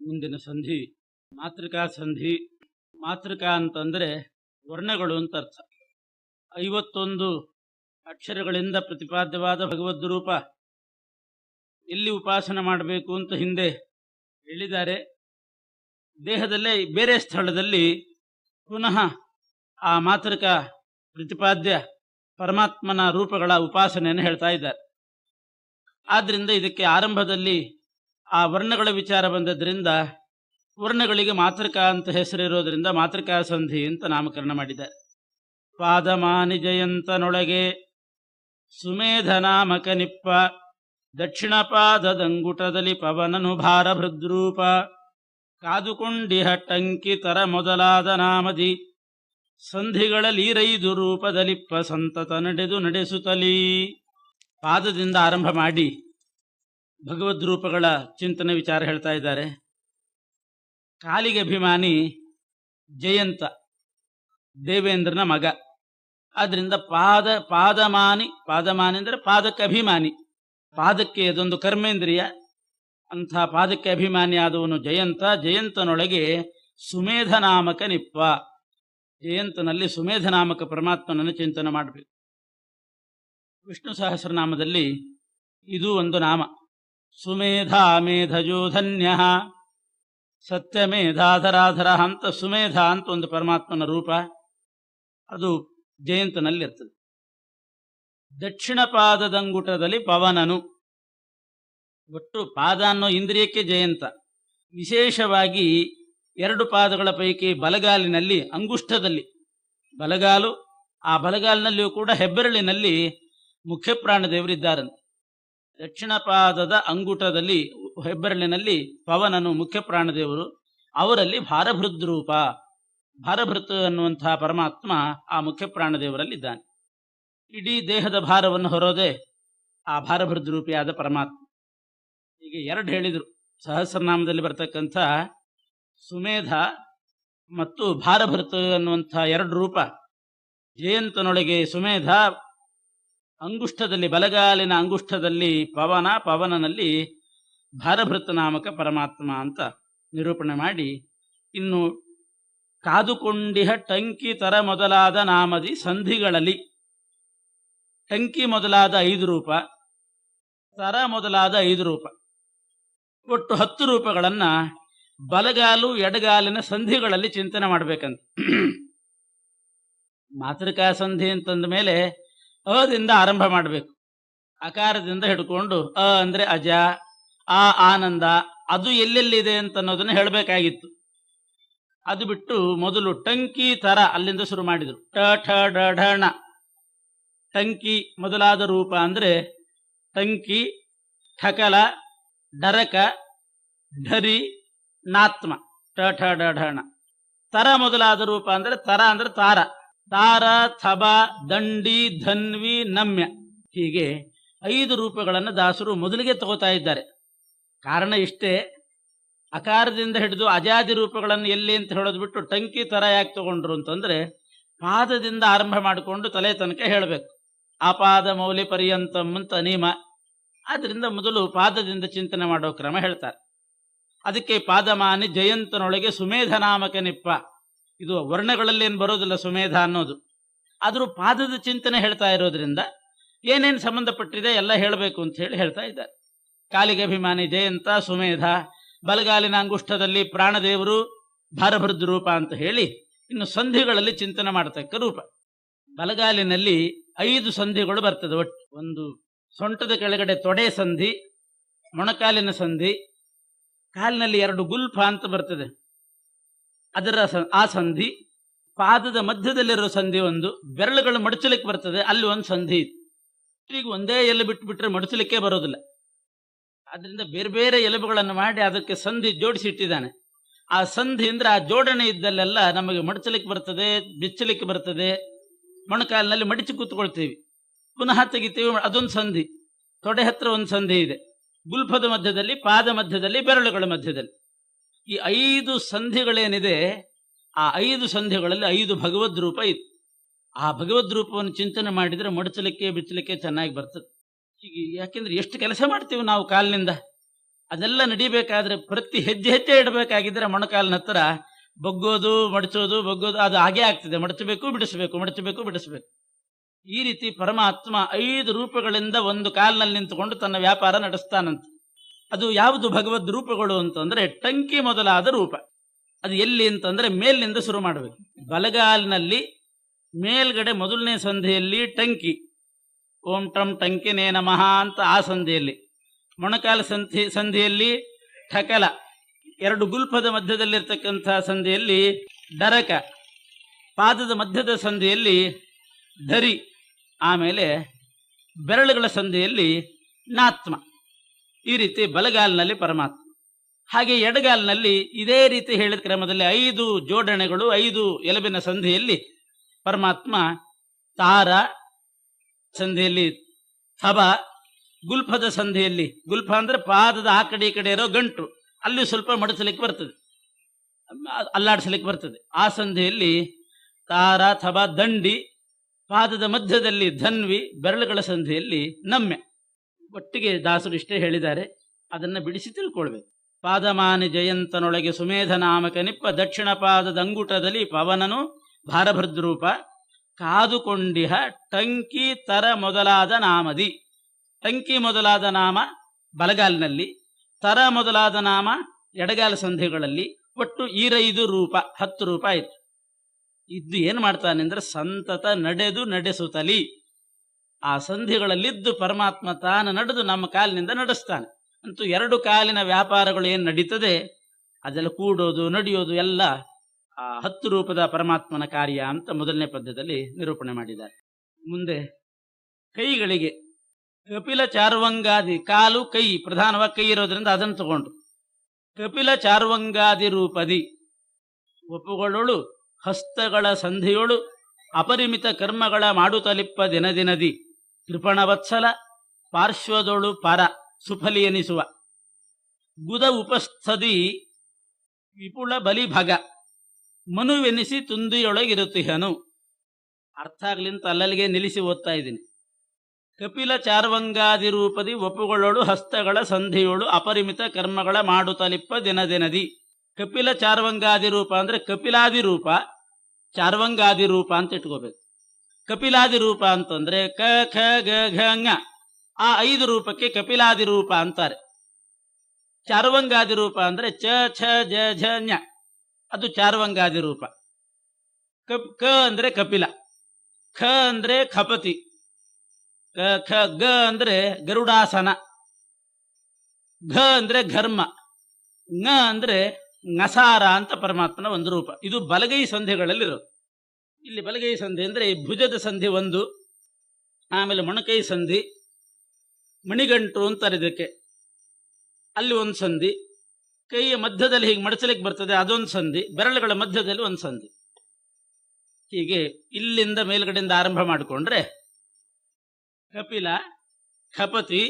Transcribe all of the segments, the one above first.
ಮುಂದಿನ ಸಂಧಿ ಮಾತೃಕಾ ಸಂಧಿ. ಮಾತೃಕಾ ಅಂತಂದರೆ ವರ್ಣಗಳು ಅಂತ ಅರ್ಥ. 51 ಅಕ್ಷರಗಳಿಂದ ಪ್ರತಿಪಾದ್ಯವಾದ ಭಗವದ್ ರೂಪ ಎಲ್ಲಿ ಉಪಾಸನೆ ಮಾಡಬೇಕು ಅಂತ ಹಿಂದೆ ಹೇಳಿದ್ದಾರೆ. ದೇಹದಲ್ಲೇ ಬೇರೆ ಸ್ಥಳದಲ್ಲಿ ಪುನಃ ಆ ಮಾತೃಕಾ ಪ್ರತಿಪಾದ್ಯ ಪರಮಾತ್ಮನ ರೂಪಗಳ ಉಪಾಸನೆಯನ್ನು ಹೇಳ್ತಾ ಇದ್ದಾರೆ. ಆದ್ದರಿಂದ ಇದಕ್ಕೆ ಆರಂಭದಲ್ಲಿ ಆ ವರ್ಣಗಳ ವಿಚಾರ ಬಂದದ್ರಿಂದ ವರ್ಣಗಳಿಗೆ ಮಾತೃಕಾ ಅಂತ ಹೆಸರಿರೋದ್ರಿಂದ ಮಾತೃಕಾ ಸಂಧಿ ಅಂತ ನಾಮಕರಣ ಮಾಡಿದ್ದಾರೆ. ಪಾದಮಾನಿ ಜಯಂತನೊಳಗೆ ಸುಮೇಧನಾಮಕ ನಿಪ್ಪ ದಕ್ಷಿಣ ಪಾದದಂಗುಟದಲ್ಲಿ ಪವನನು ಭಾರ ಭೃದ್ರೂಪ ಕಾದುಕೊಂಡಿಹ ಟಂಕಿತರ ಮೊದಲಾದ ನಾಮದಿ ಸಂಧಿಗಳಲ್ಲೀರೈದು ರೂಪದಲಿಪ್ಪ ಸಂತತ ನಡೆಸುತ್ತಲೀ. ಪಾದದಿಂದ ಆರಂಭ ಮಾಡಿ ಭಗವದ್ ರೂಪಗಳ ಚಿಂತನೆ ವಿಚಾರ ಹೇಳ್ತಾ ಇದ್ದಾರೆ. ಕಾಲಿಗೆ ಅಭಿಮಾನಿ ಜಯಂತ, ದೇವೇಂದ್ರನ ಮಗ. ಆದ್ರಿಂದ ಪಾದಮಾನಿ ಅಂದರೆ ಪಾದಕ್ಕೆ ಅಭಿಮಾನಿ, ಪಾದಕ್ಕೆ ಅದೊಂದು ಕರ್ಮೇಂದ್ರಿಯ. ಅಂಥ ಪಾದಕ್ಕೆ ಅಭಿಮಾನಿಯಾದವನು ಜಯಂತ. ಜಯಂತನೊಳಗೆ ಸುಮೇಧನಾಮಕ ನಿಪ್ಪ, ಜಯಂತನಲ್ಲಿ ಸುಮೇಧನಾಮಕ ಪರಮಾತ್ಮನನ್ನು ಚಿಂತನೆ ಮಾಡಬೇಕು. ವಿಷ್ಣು ಸಹಸ್ರನಾಮದಲ್ಲಿ ಇದು ಒಂದು ನಾಮ. ಸುಮೇಧ ಮೇಧಜೋ ಧನ್ಯ ಸತ್ಯಮೇಧಾಧರಾಧರ ಅಂತ ಸುಮೇಧ ಅಂತ ಒಂದು ಪರಮಾತ್ಮನ ರೂಪ, ಅದು ಜಯಂತನಲ್ಲಿ ಇರ್ತದೆ. ದಕ್ಷಿಣ ಪಾದದಂಗುಟದಲ್ಲಿ ಪವನನು, ಒಟ್ಟು ಪಾದ ಅನ್ನೋ ಇಂದ್ರಿಯಕ್ಕೆ ಜಯಂತ. ವಿಶೇಷವಾಗಿ 2 ಪಾದಗಳ ಪೈಕಿ ಬಲಗಾಲಿನಲ್ಲಿ ಅಂಗುಷ್ಠದಲ್ಲಿ ಬಲಗಾಲು, ಆ ಬಲಗಾಲಿನಲ್ಲಿಯೂ ಕೂಡ ಹೆಬ್ಬೆರಳಿನಲ್ಲಿ ಮುಖ್ಯ ಪ್ರಾಣದೇವರಿದ್ದಾರಂತೆ. ದಕ್ಷಿಣ ಪಾದದ ಅಂಗುಟದಲ್ಲಿ ಹೆಬ್ಬೆರಳಿನಲ್ಲಿ ಪವನನು ಮುಖ್ಯ ಪ್ರಾಣದೇವರು, ಅವರಲ್ಲಿ ಭಾರಭೃದ್ರೂಪ. ಭಾರಭೃತ್ ಅನ್ನುವಂತಹ ಪರಮಾತ್ಮ ಆ ಮುಖ್ಯ ಪ್ರಾಣದೇವರಲ್ಲಿದ್ದಾನೆ. ಇಡೀ ದೇಹದ ಭಾರವನ್ನು ಹೊರೋದೇ ಆ ಭಾರಭೃದ್ರೂಪಿಯಾದ ಪರಮಾತ್ಮ. ಹೀಗೆ 2 ಹೇಳಿದರು. ಸಹಸ್ರನಾಮದಲ್ಲಿ ಬರ್ತಕ್ಕಂಥ ಸುಮೇಧ ಮತ್ತು ಭಾರಭೃತ್ ಅನ್ನುವಂಥ 2 ರೂಪ. ಜಯಂತನೊಳಗೆ ಸುಮೇಧ, ಅಂಗುಷ್ಠದಲ್ಲಿ ಬಲಗಾಲಿನ ಅಂಗುಷ್ಠದಲ್ಲಿ ಪವನ, ಪವನನಲ್ಲಿ ಭಾರಭೃತ ನಾಮಕ ಪರಮಾತ್ಮ ಅಂತ ನಿರೂಪಣೆ ಮಾಡಿ, ಇನ್ನು ಕಾದುಕೊಂಡಿಹ ಟಂಕಿ ತರ ಮೊದಲಾದ ನಾಮದಿ ಸಂಧಿಗಳಲ್ಲಿ ಟಂಕಿ ಮೊದಲಾದ 5 ರೂಪ, ತರ ಮೊದಲಾದ 5 ರೂಪ, ಒಟ್ಟು 10 ರೂಪಗಳನ್ನ ಬಲಗಾಲು ಎಡಗಾಲಿನ ಸಂಧಿಗಳಲ್ಲಿ ಚಿಂತನೆ ಮಾಡಬೇಕಂತ. ಮಾತೃಕಾ ಸಂಧಿ ಅಂತಂದ ಮೇಲೆ ಅದಿಂದ ಆರಂಭ ಮಾಡಬೇಕು. ಅಕಾರದಿಂದ ಹಿಡ್ಕೊಂಡು ಅ ಅಂದ್ರೆ ಅಜ, ಆ ಆನಂದ, ಅದು ಎಲ್ಲೆಲ್ಲಿದೆ ಅಂತ ಅನ್ನೋದನ್ನ ಹೇಳಬೇಕಾಗಿತ್ತು. ಅದು ಬಿಟ್ಟು ಮೊದಲು ಟಂಕಿ ತರ ಅಲ್ಲಿಂದ ಶುರು ಮಾಡಿದರು. ಠ ಟಂಕಿ ಮೊದಲಾದ ರೂಪ ಅಂದ್ರೆ ಟಂಕಿ, ಠಕಲ, ಡರಕ, ಢರಿ, ನಾತ್ಮ. ಠ ತರ ಮೊದಲಾದ ರೂಪ ಅಂದ್ರೆ ತಾರ, ತಾರ, ಥಬ, ದಂಡಿ, ಧನ್ವಿ, ನಮ್ಯ. ಹೀಗೆ 5 ರೂಪಗಳನ್ನು ದಾಸರು ಮೊದಲಿಗೆ ತಗೋತಾ ಇದ್ದಾರೆ. ಕಾರಣ ಇಷ್ಟೇ, ಅಕಾರದಿಂದ ಹಿಡಿದು ಅಜಾದಿ ರೂಪಗಳನ್ನು ಎಲ್ಲಿ ಅಂತ ಹೇಳೋದು ಬಿಟ್ಟು ಟಂಕಿ ತರ ಯಾಕೆ ತಗೊಂಡ್ರು ಅಂತಂದ್ರೆ, ಪಾದದಿಂದ ಆರಂಭ ಮಾಡಿಕೊಂಡು ತಲೆ ತನಕ ಹೇಳಬೇಕು. ಆಪಾದ ಮೌಲಿ ಪರ್ಯಂತಂ ಅಂತ ನಿಯಮ. ಆದ್ರಿಂದ ಮೊದಲು ಪಾದದಿಂದ ಚಿಂತನೆ ಮಾಡೋ ಕ್ರಮ ಹೇಳ್ತಾರೆ. ಅದಕ್ಕೆ ಪಾದಮಾನಿ ಜಯಂತನೊಳಗೆ ಸುಮೇಧನಾಮಕ ನಿಪ್ಪ. ಇದು ವರ್ಣಗಳಲ್ಲಿ ಏನು ಬರೋದಿಲ್ಲ ಸುಮೇಧ ಅನ್ನೋದು, ಆದರೂ ಪಾದದ ಚಿಂತನೆ ಹೇಳ್ತಾ ಇರೋದ್ರಿಂದ ಏನೇನು ಸಂಬಂಧಪಟ್ಟಿದೆ ಎಲ್ಲ ಹೇಳಬೇಕು ಅಂತ ಹೇಳಿ ಹೇಳ್ತಾ ಇದ್ದಾರೆ. ಕಾಲಿಗೆ ಅಭಿಮಾನಿ ಜಯಂತ, ಸುಮೇಧ, ಬಲಗಾಲಿನ ಅಂಗುಷ್ಠದಲ್ಲಿ ಪ್ರಾಣದೇವರು, ಭಾರಭೃದ್ ರೂಪ ಅಂತ ಹೇಳಿ ಇನ್ನು ಸಂಧಿಗಳಲ್ಲಿ ಚಿಂತನೆ ಮಾಡತಕ್ಕ ರೂಪ. ಬಲಗಾಲಿನಲ್ಲಿ 5 ಸಂಧಿಗಳು ಬರ್ತದೆ. ಒಟ್ಟು ಒಂದು ಸೊಂಟದ ಕೆಳಗಡೆ ತೊಡೆ ಸಂಧಿ, ಮೊಣಕಾಲಿನ ಸಂಧಿ, ಕಾಲಿನಲ್ಲಿ 2 ಗುಲ್ಫ ಅಂತ ಬರ್ತದೆ ಅದರ ಆ ಸಂಧಿ, ಪಾದದ ಮಧ್ಯದಲ್ಲಿರೋ ಸಂಧಿ ಒಂದು, ಬೆರಳುಗಳು ಮಡಚಲಿಕ್ಕೆ ಬರ್ತದೆ ಅಲ್ಲಿ ಒಂದು ಸಂಧಿ. ಈಗ ಒಂದೇ ಎಲೆ ಬಿಟ್ಟುಬಿಟ್ರೆ ಮಡಚಲಿಕ್ಕೆ ಬರೋದಿಲ್ಲ. ಆದ್ರಿಂದ ಬೇರೆ ಬೇರೆ ಎಲುಬುಗಳನ್ನು ಮಾಡಿ ಅದಕ್ಕೆ ಸಂಧಿ ಜೋಡಿಸಿಟ್ಟಿದ್ದಾನೆ. ಆ ಸಂಧಿ ಅಂದ್ರೆ ಆ ಜೋಡಣೆ ಇದ್ದಲ್ಲೆಲ್ಲ ನಮಗೆ ಮಡಚಲಿಕ್ಕೆ ಬರ್ತದೆ, ಬಿಚ್ಚಲಿಕ್ಕೆ ಬರ್ತದೆ. ಮೊಣಕಾಲಿನಲ್ಲಿ ಮಡಿಚಿ ಕೂತ್ಕೊಳ್ತೀವಿ, ಪುನಃ ತೆಗಿತೀವಿ, ಅದೊಂದು ಸಂಧಿ. ತೊಡೆ ಹತ್ರ ಒಂದು ಸಂಧಿ ಇದೆ, ಗುಲ್ಫದ ಮಧ್ಯದಲ್ಲಿ, ಪಾದ ಮಧ್ಯದಲ್ಲಿ, ಬೆರಳುಗಳ ಮಧ್ಯದಲ್ಲಿ. ಈ 5 ಸಂಧಿಗಳೇನಿದೆ, ಆ 5 ಸಂಧಿಗಳಲ್ಲಿ 5 ಭಗವದ್ ರೂಪ ಇತ್ತು. ಆ ಭಗವದ್ ರೂಪವನ್ನು ಚಿಂತನೆ ಮಾಡಿದರೆ ಮಡಚಲಿಕ್ಕೆ ಬಿಚ್ಚಲಿಕ್ಕೆ ಚೆನ್ನಾಗಿ ಬರ್ತದೆ. ಹೀಗೆ ಯಾಕೆಂದ್ರೆ ಎಷ್ಟು ಕೆಲಸ ಮಾಡ್ತೀವಿ ನಾವು ಕಾಲಿನಿಂದ, ಅದೆಲ್ಲ ನಡಿಬೇಕಾದ್ರೆ ಪ್ರತಿ ಹೆಜ್ಜೆ ಹೆಜ್ಜೆ ಇಡಬೇಕಾಗಿದ್ರೆ ಮೊಣಕಾಲಿನ ಹತ್ರ ಬಗ್ಗೋದು ಮಡಚೋದು ಬಗ್ಗೋದು ಅದು ಹಾಗೆ ಆಗ್ತದೆ. ಮಡಚಬೇಕು ಬಿಡಿಸ್ಬೇಕು, ಮಡಚಬೇಕು ಬಿಡಿಸ್ಬೇಕು. ಈ ರೀತಿ ಪರಮಾತ್ಮ 5 ರೂಪಗಳಿಂದ ಒಂದು ಕಾಲಿನಲ್ಲಿ ನಿಂತುಕೊಂಡು ತನ್ನ ವ್ಯಾಪಾರ ನಡೆಸ್ತಾನಂತೆ. ಅದು ಯಾವುದು ಭಗವದ್ ರೂಪಗಳು ಅಂತಂದ್ರೆ ಟಂಕಿ ಮೊದಲಾದ ರೂಪ. ಅದು ಎಲ್ಲಿ ಅಂತಂದ್ರೆ ಮೇಲಿನಿಂದ ಶುರು ಮಾಡಬೇಕು. ಬಲಗಾಲಿನಲ್ಲಿ ಮೇಲ್ಗಡೆ ಮೊದಲನೇ ಸಂಧಿಯಲ್ಲಿ ಟಂಕಿ, ಓಂ ಟಂ ಟಂಕಿನೇ ನಮಃ ಅಂತ ಆ ಸಂಧಿಯಲ್ಲಿ. ಮೊಣಕಾಲ ಸಂಧಿಯಲ್ಲಿ ಠಕಲ, 2 ಗುಲ್ಫದ ಮಧ್ಯದಲ್ಲಿರ್ತಕ್ಕಂಥ ಸಂಧಿಯಲ್ಲಿ ಡರಕ, ಪಾದದ ಮಧ್ಯದ ಸಂಧಿಯಲ್ಲಿ ಧರಿ, ಆಮೇಲೆ ಬೆರಳುಗಳ ಸಂಧಿಯಲ್ಲಿ ನಾತ್ಮ. ಈ ರೀತಿ ಬಲಗಾಲಿನಲ್ಲಿ ಪರಮಾತ್ಮ. ಹಾಗೆ ಎಡಗಾಲಿನಲ್ಲಿ ಇದೇ ರೀತಿ ಹೇಳಿದ ಕ್ರಮದಲ್ಲಿ 5 ಜೋಡಣೆಗಳು, 5 ಎಲುಬಿನ ಸಂಧಿಯಲ್ಲಿ ಪರಮಾತ್ಮ ತಾರ ಸಂಧಿಯಲ್ಲಿ ಥಬ, ಗುಲ್ಫದ ಸಂಧಿಯಲ್ಲಿ, ಗುಲ್ಫ ಅಂದ್ರೆ ಪಾದದ ಆ ಕಡೆ ಈ ಕಡೆ ಇರೋ ಗಂಟು, ಅಲ್ಲಿ ಸ್ವಲ್ಪ ಮಡಿಸಲಿಕ್ಕೆ ಬರ್ತದೆ, ಅಲ್ಲಾಡಿಸಲಿಕ್ಕೆ ಬರ್ತದೆ. ಆ ಸಂಧಿಯಲ್ಲಿ ತಾರ ಥಬ, ದಂಡಿ, ಪಾದದ ಮಧ್ಯದಲ್ಲಿ ಧನ್ವಿ, ಬೆರಳುಗಳ ಸಂಧಿಯಲ್ಲಿ ನಮ್ಮೆ. ಒಟ್ಟಿಗೆ ದಾಸರು ಇಷ್ಟೇ ಹೇಳಿದ್ದಾರೆ, ಅದನ್ನು ಬಿಡಿಸಿ ತಿಳ್ಕೊಳ್ಬೇಕು. ಪಾದಮಾನಿ ಜಯಂತನೊಳಗೆ ಸುಮೇಧ ನಾಮಕ ನಿಪ್ಪ, ದಕ್ಷಿಣ ಪಾದದ ಅಂಗುಟದಲ್ಲಿ ಪವನನು ಭಾರಭದ್ರೂಪ, ಕಾದುಕೊಂಡಿಹ ಟಂಕಿ ತರ ಮೊದಲಾದ ನಾಮದಿ. ಟಂಕಿ ಮೊದಲಾದ ನಾಮ ಬಲಗಾಲಿನಲ್ಲಿ, ತರ ಮೊದಲಾದ ನಾಮ ಎಡಗಾಲ ಸಂಧಿಗಳಲ್ಲಿ. ಒಟ್ಟು 5 ರೂಪ, 10 ರೂಪ ಆಯಿತು. ಇದ್ದು ಏನು ಮಾಡ್ತಾನೆ ಅಂದ್ರೆ ಸಂತತ ನಡೆಸುತ್ತಲಿ ಆ ಸಂಧಿಗಳಲ್ಲಿದ್ದು ಪರಮಾತ್ಮ ತಾನು ನಡೆದು ನಮ್ಮ ಕಾಲಿನಿಂದ ನಡೆಸ್ತಾನೆ. ಅಂತೂ 2 ಕಾಲಿನ ವ್ಯಾಪಾರಗಳು ಏನು ನಡೀತದೆ ಅದೆಲ್ಲ ಕೂಡೋದು ನಡೆಯೋದು ಎಲ್ಲ ಆ 10 ರೂಪದ ಪರಮಾತ್ಮನ ಕಾರ್ಯ ಅಂತ ಮೊದಲನೇ ಪದ್ಯದಲ್ಲಿ ನಿರೂಪಣೆ ಮಾಡಿದ್ದಾರೆ. ಮುಂದೆ ಕೈಗಳಿಗೆ ಕಪಿಲ ಚಾರ್ವಂಗಾದಿ, ಕಾಲು ಕೈ ಪ್ರಧಾನವಾಗಿ ಕೈ ಇರೋದ್ರಿಂದ ಅದನ್ನು ತಗೊಂಡು ಕಪಿಲ ಚಾರ್ವಂಗಾದಿ ರೂಪದಿ ಒಪ್ಪುಗಳೊಳು ಹಸ್ತಗಳ ಸಂಧಿಯೊಳು ಅಪರಿಮಿತ ಕರ್ಮಗಳ ಮಾಡುತ್ತಲಿಪ್ಪ ದಿನದಿ ಕೃಪಣವತ್ಸಲ ಪಾರ್ಶ್ವದೊಳು ಪರ ಸುಫಲಿ ಎನಿಸುವ ಗುದ ಉಪಸ್ಥದಿ ವಿಪುಳ ಬಲಿಭಗ ಮನುವೆನಿಸಿ ತುಂದಿಯೊಳಗಿರುತ್ತಿಹನು. ಅರ್ಥ ಆಗ್ಲಿಂತ ಅಲ್ಲಲ್ಲಿಗೆ ನಿಲ್ಲಿಸಿ ಓದ್ತಾ ಇದ್ದೀನಿ. ಕಪಿಲ ಚಾರ್ವಂಗಾದಿ ರೂಪದಿ ಒಪ್ಪುಗಳೊಳು ಹಸ್ತಗಳ ಸಂಧಿಯೊಳು ಅಪರಿಮಿತ ಕರ್ಮಗಳ ಮಾಡುತ್ತಲಿಪ್ಪ ದಿನದಿ. ಕಪಿಲ ಚಾರ್ವಂಗಾದಿ ರೂಪ ಅಂದ್ರೆ ಕಪಿಲಾದಿ ರೂಪ, ಚಾರ್ವಂಗಾದಿ ರೂಪ ಅಂತ ಇಟ್ಕೋಬೇಕು. ಕಪಿಲಾದಿ ರೂಪ ಅಂತಂದ್ರೆ ಕ ಖ ಗ ಘ ಞ, ಆ 5 ರೂಪಕ್ಕೆ ಕಪಿಲಾದಿ ರೂಪ ಅಂತಾರೆ. ಚಾರ್ವಂಗಾದಿ ರೂಪ ಅಂದ್ರೆ ಚ ಛ ಜ ಝ ಞ, ಅದು ಚಾರ್ವಂಗಾದಿ ರೂಪ. ಕ ಅಂದ್ರೆ ಕಪಿಲ, ಖ ಅಂದ್ರೆ ಖಪತಿ, ಖ ಗ ಅಂದ್ರೆ ಗರುಡಾಸನ, ಘ ಅಂದ್ರೆ ಘರ್ಮ, ಞ ಅಂದ್ರೆ ಞಸಾರ ಅಂತ ಪರಮಾತ್ಮನ ಒಂದು ರೂಪ. ಇದು ಬಲಗೈ ಸಂಧಿಗಳಲ್ಲಿರೋದು. ಇಲ್ಲಿ ಬಲಗೈ ಸಂಧಿ ಅಂದ್ರೆ ಭುಜದ ಸಂಧಿ 1, ಆಮೇಲೆ ಮೊಣಕೈ ಸಂಧಿ, ಮಣಿಗಂಟು ಅಂತಾರೆ ಇದಕ್ಕೆ, ಅಲ್ಲಿ 1 ಸಂಧಿ, ಕೈಯ ಮಧ್ಯದಲ್ಲಿ ಹೀಗೆ ಮಡಚಲಿಕ್ಕೆ ಬರ್ತದೆ ಅದೊಂದು ಸಂಧಿ, ಬೆರಳುಗಳ ಮಧ್ಯದಲ್ಲಿ 1 ಸಂಧಿ. ಹೀಗೆ ಇಲ್ಲಿಂದ ಮೇಲ್ಗಡೆಯಿಂದ ಆರಂಭ ಮಾಡಿಕೊಂಡ್ರೆ ಕಪಿಲ, ಖಪತಿ,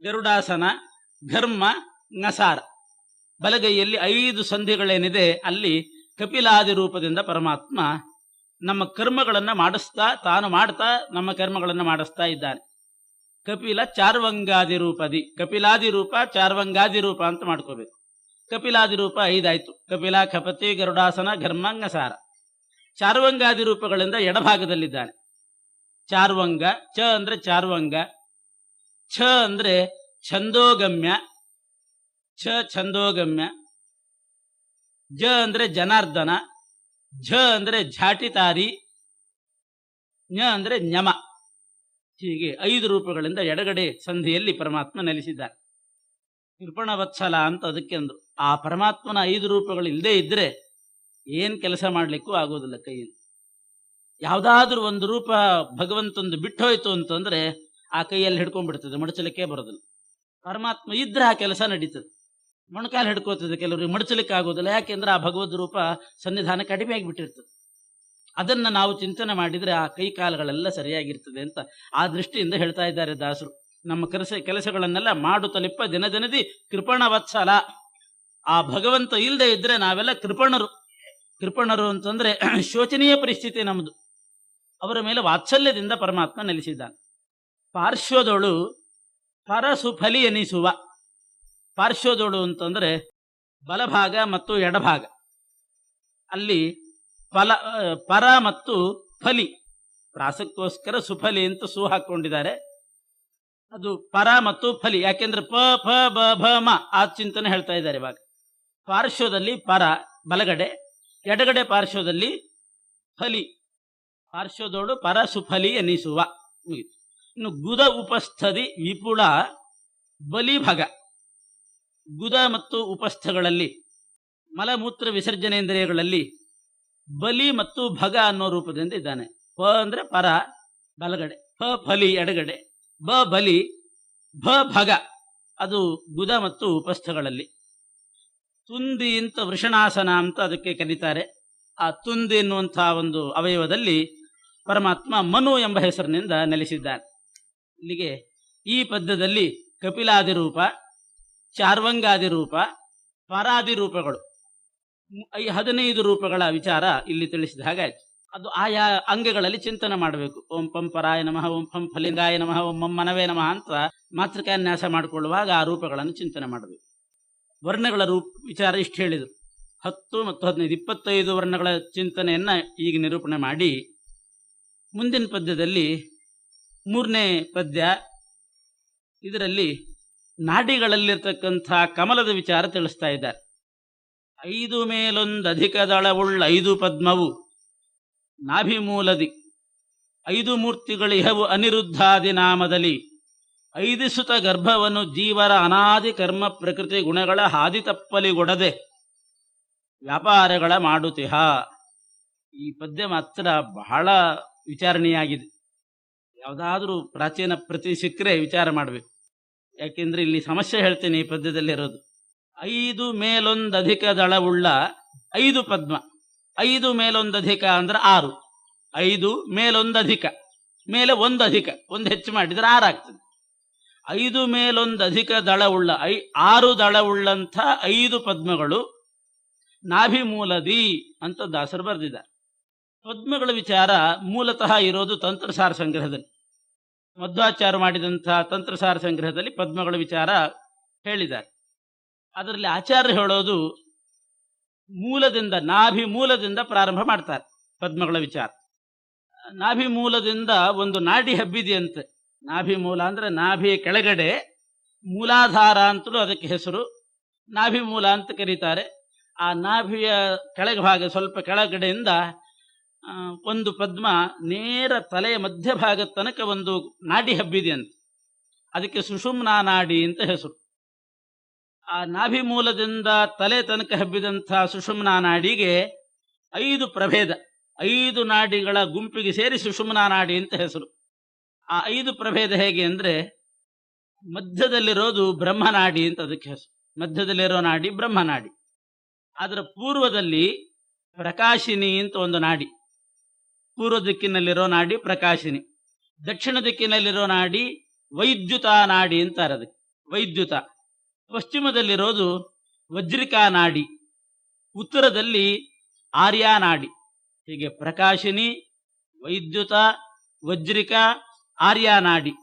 ಗರುಡಾಸನ, ಘರ್ಮ, ಞಸಾರ, ಬಲಗೈಯಲ್ಲಿ 5 ಸಂಧಿಗಳೇನಿದೆ ಅಲ್ಲಿ ಕಪಿಲಾದಿ ರೂಪದಿಂದ ಪರಮಾತ್ಮ ನಮ್ಮ ಕರ್ಮಗಳನ್ನು ಮಾಡಿಸ್ತಾ, ತಾನು ಮಾಡ್ತಾ ನಮ್ಮ ಕರ್ಮಗಳನ್ನು ಮಾಡಿಸ್ತಾ ಇದ್ದಾನೆ. ಕಪಿಲ ಚಾರ್ವಂಗಾದಿ ರೂಪದಿ, ಕಪಿಲಾದಿ ರೂಪ ಚಾರ್ವಂಗಾದಿ ರೂಪ ಅಂತ ಮಾಡ್ಕೋಬೇಕು. ಕಪಿಲಾದಿ ರೂಪ 5 ಆಯ್ತು, ಕಪಿಲ, ಖಪತಿ, ಗರುಡಾಸನ, ಘರ್ಮ, ಞಸಾರ. ಚಾರ್ವಂಗಾದಿ ರೂಪಗಳಿಂದ ಎಡಭಾಗದಲ್ಲಿದ್ದಾನೆ. ಚಾರ್ವಂಗ, ಚ ಅಂದ್ರೆ ಚಾರ್ವಂಗ, ಛ ಅಂದ್ರೆ ಛಂದೋಗಮ್ಯ, ಛ ಛಂದೋಗಮ್ಯ, ಜ ಅಂದ್ರೆ ಜನಾರ್ದನ, ಝ ಅಂದ್ರೆ ಝಾಟಿತಾರಿ, ಞ ಅಂದ್ರೆ ಞಮ. ಹೀಗೆ 5 ರೂಪಗಳಿಂದ ಎಡಗಡೆ ಸಂಧಿಯಲ್ಲಿ ಪರಮಾತ್ಮ ನೆಲೆಸಿದ್ದಾನೆ. ಕೃಪಣವತ್ಸಲ ಅಂತ ಅದಕ್ಕೆ ಅಂದ್ರು. ಆ ಪರಮಾತ್ಮನ 5 ರೂಪಗಳು ಇಲ್ಲದೆ ಇದ್ರೆ ಏನ್ ಕೆಲಸ ಮಾಡ್ಲಿಕ್ಕೂ ಆಗೋದಿಲ್ಲ ಕೈಯಲ್ಲಿ. ಯಾವುದಾದ್ರೂ ಒಂದು ರೂಪ ಭಗವಂತಂದು ಬಿಟ್ಟು ಹೋಯ್ತು ಅಂತಂದ್ರೆ ಆ ಕೈಯಲ್ಲಿ ಹಿಡ್ಕೊಂಡ್ಬಿಡ್ತದೆ, ಮಡಚಲಿಕ್ಕೆ ಬರೋದಿಲ್ಲ. ಪರಮಾತ್ಮ ಇದ್ರೆ ಆ ಕೆಲಸ ನಡೀತದೆ. ಮೊಣಕಾಲು ಹಿಡ್ಕೋತದೆ, ಕೆಲವರಿಗೆ ಮಡಚಲಿಕ್ಕೆ ಆಗೋದಿಲ್ಲ. ಯಾಕೆಂದ್ರೆ ಆ ಭಗವದ್ ರೂಪ ಸನ್ನಿಧಾನ ಕಡಿಮೆ ಆಗಿಬಿಟ್ಟಿರ್ತದೆ. ಅದನ್ನ ನಾವು ಚಿಂತನೆ ಮಾಡಿದ್ರೆ ಆ ಕೈ ಕಾಲುಗಳೆಲ್ಲ ಸರಿಯಾಗಿರ್ತದೆ ಅಂತ ಆ ದೃಷ್ಟಿಯಿಂದ ಹೇಳ್ತಾ ಇದ್ದಾರೆ ದಾಸರು. ನಮ್ಮ ಕೆಲಸಗಳನ್ನೆಲ್ಲ ಮಾಡುತ್ತಲಿಪ್ಪ ದಿನದಿ ಕೃಪಣವತ್ಸಲ. ಆ ಭಗವಂತ ಇಲ್ಲದೆ ಇದ್ರೆ ನಾವೆಲ್ಲ ಕೃಪಣರು ಅಂತಂದ್ರೆ ಶೋಚನೀಯ ಪರಿಸ್ಥಿತಿ ನಮ್ಮದು. ಅವರ ಮೇಲೆ ವಾತ್ಸಲ್ಯದಿಂದ ಪರಮಾತ್ಮ ನೆಲೆಸಿದ್ದಾನೆ. ಪಾರ್ಶ್ವದೊಳು ಪರಸುಫಲಿ ಎನಿಸುವ, ಪಾರ್ಶ್ವದೋಡು ಅಂತಂದ್ರೆ ಬಲಭಾಗ ಮತ್ತು ಎಡಭಾಗ, ಅಲ್ಲಿ ಪರ ಮತ್ತು ಫಲಿ, ಪ್ರಾಸಕ್ಕೋಸ್ಕರ ಸುಫಲಿ ಅಂತ ಸೂ ಹಾಕೊಂಡಿದ್ದಾರೆ. ಅದು ಪರ ಮತ್ತು ಫಲಿ, ಯಾಕೆಂದ್ರೆ ಪ ಫ ಬ ಭ ಮ ಆ ಚಿಂತನೆ ಹೇಳ್ತಾ ಇದ್ದಾರೆ. ಇವಾಗ ಪಾರ್ಶ್ವದಲ್ಲಿ ಪರ ಬಲಗಡೆ, ಎಡಗಡೆ ಪಾರ್ಶ್ವದಲ್ಲಿ ಫಲಿ, ಪಾರ್ಶ್ವದೋಡು ಪರ ಸುಫಲಿ ಎನಿಸುವ. ಇನ್ನು ಗುದ ಉಪಸ್ಥದಿ ವಿಪುಳ ಬಲಿಭಗ, ಗುದ ಮತ್ತು ಉಪಸ್ಥಗಳಲ್ಲಿ ಮಲಮೂತ್ರ ವಿಸರ್ಜನೇಂದ್ರಿಯಗಳಲ್ಲಿ ಬಲಿ ಮತ್ತು ಭಗ ಅನ್ನೋ ರೂಪದಿಂದ ಇದ್ದಾನೆ. ಪ ಅಂದ್ರೆ ಪರ ಬಲಗಡೆ, ಫ ಫಲಿ ಎಡಗಡೆ, ಬ ಬಲಿ, ಭ ಭಗ ಅದು ಗುದ ಮತ್ತು ಉಪಸ್ಥಗಳಲ್ಲಿ. ತುಂದಿ ಅಂತ ವೃಷಣಾಸನ ಅಂತ ಅದಕ್ಕೆ ಕರೀತಾರೆ. ಆ ತುಂದಿ ಎನ್ನುವಂತಹ ಒಂದು ಅವಯವದಲ್ಲಿ ಪರಮಾತ್ಮ ಮನು ಎಂಬ ಹೆಸರಿನಿಂದ ನೆಲೆಸಿದ್ದಾನೆ. ಇಲ್ಲಿಗೆ ಈ ಪದ್ಯದಲ್ಲಿ ಕಪಿಲಾದಿ ರೂಪ, ಚಾರ್ವಂಗಾದಿ ರೂಪ, ಪರಾದಿ ರೂಪಗಳು 15 ರೂಪಗಳ ವಿಚಾರ ಇಲ್ಲಿ ತಿಳಿಸಿದ ಹಾಗಾಯ್ತು. ಅದು ಆಯಾ ಅಂಗಗಳಲ್ಲಿ ಚಿಂತನೆ ಮಾಡಬೇಕು. ಓಂ ಪಂ ಪರಾಯ ನಮಃ, ಓಂ ಪಂ ಫಲಿಂಗಾಯ ನಮಃ, ಓಂ ಮಂ ಮನವೇ ನಮಃ ಅಂತ ಮಾತೃಕಾನ್ಯಾಸ ಮಾಡಿಕೊಳ್ಳುವಾಗ ಆ ರೂಪಗಳನ್ನು ಚಿಂತನೆ ಮಾಡಬೇಕು. ವರ್ಣಗಳ ವಿಚಾರ ಇಷ್ಟು ಹೇಳಿದರು. 10 ಮತ್ತು 15 25 ವರ್ಣಗಳ ಚಿಂತನೆಯನ್ನ ಈಗ ನಿರೂಪಣೆ ಮಾಡಿ ಮುಂದಿನ ಪದ್ಯದಲ್ಲಿ 3ನೇ ಪದ್ಯ, ಇದರಲ್ಲಿ ನಾಡಿಗಳಲ್ಲಿರ್ತಕ್ಕಂಥ ಕಮಲದ ವಿಚಾರ ತಿಳಿಸ್ತಾ ಇದ್ದಾರೆ. 5 ಮೇಲೊಂದಧಿಕ ದಳವುಳ್ಳ 5 ಪದ್ಮವು ನಾಭಿಮೂಲದಿ 5 ಮೂರ್ತಿಗಳಿಹವು ಅನಿರುದ್ಧಾದಿ ನಾಮದಲ್ಲಿ 5 ಸುತ ಗರ್ಭವನ್ನು ಜೀವರ ಅನಾದಿ ಕರ್ಮ ಪ್ರಕೃತಿ ಗುಣಗಳ ಹಾದಿ ತಪ್ಪಲಿಗೊಡದೆ ವ್ಯಾಪಾರಗಳ ಮಾಡುತ್ತಿಹ. ಈ ಪದ್ಯ ಮಾತ್ರ ಬಹಳ ವಿಚಾರಣೀಯಾಗಿದೆ. ಯಾವುದಾದ್ರೂ ಪ್ರಾಚೀನ ಪ್ರತಿ ಸಿಕ್ಕರೆ ವಿಚಾರ ಮಾಡಬೇಕು. ಯಾಕೆಂದ್ರೆ ಇಲ್ಲಿ ಸಮಸ್ಯೆ ಹೇಳ್ತೇನೆ ಈ ಪದ್ಯದಲ್ಲಿರೋದು. 5 ಮೇಲೊಂದಧಿಕ ದಳವುಳ್ಳ 5 ಪದ್ಮ, 5 ಮೇಲೊಂದಧಿಕ ಅಂದ್ರೆ 6, 5 ಮೇಲೊಂದಧಿಕ, ಮೇಲೆ 1 ಅಧಿಕ, 1 ಹೆಚ್ಚು ಮಾಡಿದ್ರೆ 6 ಆಗ್ತದೆ. 5 ಮೇಲೊಂದಧಿಕ ದಳವುಳ್ಳ 6 ದಳವುಳ್ಳಂಥ 5 ಪದ್ಮಗಳು ನಾಭಿಮೂಲದಿ ಅಂತ ದಾಸರು ಬರೆದಿದ್ದಾರೆ. ಪದ್ಮಗಳ ವಿಚಾರ ಮೂಲತಃ ಇರೋದು ತಂತ್ರಸಾರ ಸಂಗ್ರಹದಲ್ಲಿ. ಮಧ್ವಾಚಾರ್ಯ ಮಾಡಿದಂತಹ ತಂತ್ರಸಾರ ಸಂಗ್ರಹದಲ್ಲಿ ಪದ್ಮಗಳ ವಿಚಾರ ಹೇಳಿದ್ದಾರೆ. ಅದರಲ್ಲಿ ಆಚಾರ್ಯ ಹೇಳೋದು ಮೂಲದಿಂದ, ನಾಭಿ ಮೂಲದಿಂದ ಪ್ರಾರಂಭ ಮಾಡ್ತಾರೆ ಪದ್ಮಗಳ ವಿಚಾರ. ನಾಭಿ ಮೂಲದಿಂದ ಒಂದು ನಾಡಿ ಹಬ್ಬಿದೆಯಂತೆ. ನಾಭಿ ಮೂಲ ಅಂದ್ರೆ ನಾಭಿಯ ಕೆಳಗಡೆ ಮೂಲಾಧಾರ ಅಂತಲೂ ಅದಕ್ಕೆ ಹೆಸರು, ನಾಭಿ ಮೂಲ ಅಂತ ಕರೀತಾರೆ. ಆ ನಾಭಿಯ ಕೆಳಗೆ ಭಾಗ ಸ್ವಲ್ಪ ಕೆಳಗಡೆಯಿಂದ ಒಂದು ಪದ್ಮ ನೇರ ತಲೆಯ ಮಧ್ಯಭಾಗದ ತನಕ ಒಂದು ನಾಡಿ ಹಬ್ಬಿದೆಯಂತೆ. ಅದಕ್ಕೆ ಸುಷುಮ್ನಾ ನಾಡಿ ಅಂತ ಹೆಸರು. ಆ ನಾಭಿ ಮೂಲದಿಂದ ತಲೆ ತನಕ ಹಬ್ಬಿದಂಥ ಸುಷುಮ್ನಾ ನಾಡಿಗೆ 5 ಪ್ರಭೇದ, 5 ನಾಡಿಗಳ ಗುಂಪಿಗೆ ಸೇರಿ ಸುಷುಮ್ನಾ ನಾಡಿ ಅಂತ ಹೆಸರು. ಆ 5 ಪ್ರಭೇದ ಹೇಗೆ ಅಂದ್ರೆ, ಮಧ್ಯದಲ್ಲಿರೋದು ಬ್ರಹ್ಮನಾಡಿ ಅಂತ ಅದಕ್ಕೆ ಹೆಸರು. ಮಧ್ಯದಲ್ಲಿರೋ ನಾಡಿ ಬ್ರಹ್ಮನಾಡಿ. ಅದರ ಪೂರ್ವದಲ್ಲಿ ಪ್ರಕಾಶಿನಿ ಅಂತ ಒಂದು ನಾಡಿ, ಪೂರ್ವ ದಿಕ್ಕಿನಲ್ಲಿರೋ ನಾಡಿ ಪ್ರಕಾಶಿನಿ. ದಕ್ಷಿಣ ದಿಕ್ಕಿನಲ್ಲಿರೋ ನಾಡಿ ವೈದ್ಯುತಾ ನಾಡಿ ಅಂತಾರೆ ಅದಕ್ಕೆ, ವೈದ್ಯುತ. ಪಶ್ಚಿಮದಲ್ಲಿರೋದು ವಜ್ರಿಕಾ ನಾಡಿ, ಉತ್ತರದಲ್ಲಿ ಆರ್ಯಾ ನಾಡಿ. ಹೀಗೆ ಪ್ರಕಾಶಿನಿ, ವೈದ್ಯುತ, ವಜ್ರಿಕಾ, ಆರ್ಯಾ ನಾಡಿ